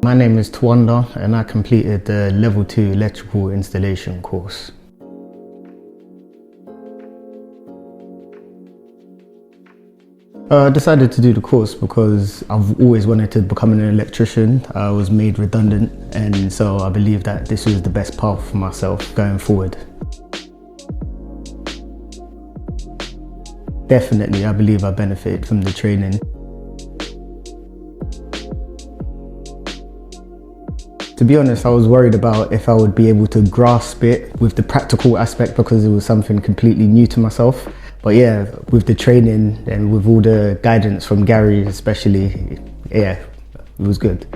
My name is Tawanda and I completed the Level 2 Electrical Installation course. I decided to do the course because I've always wanted to become an electrician. I was made redundant, and so I believe that this was the best path for myself going forward. Definitely, I believe I benefited from the training. To be honest, I was worried about if I would be able to grasp it with the practical aspect because it was something completely new to myself. But yeah, with the training and with all the guidance from Gary especially, yeah, it was good.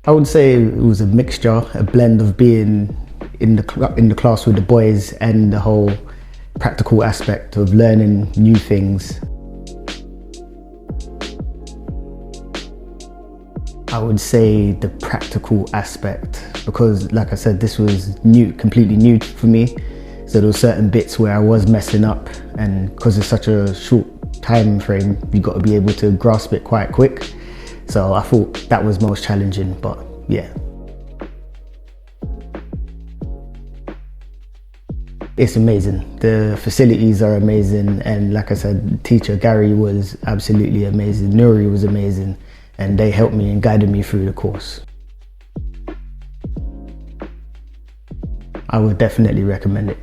I would say it was a mixture, a blend of being in the class with the boys and the whole practical aspect of learning new things. I would say the practical aspect, because like I said, this was new, completely new for me. So there were certain bits where I was messing up, and because it's such a short time frame, you got to be able to grasp it quite quick. So I thought that was most challenging, but yeah. It's amazing. The facilities are amazing, and like I said, teacher Gary was absolutely amazing. Nuri was amazing, and they helped me and guided me through the course. I would definitely recommend it.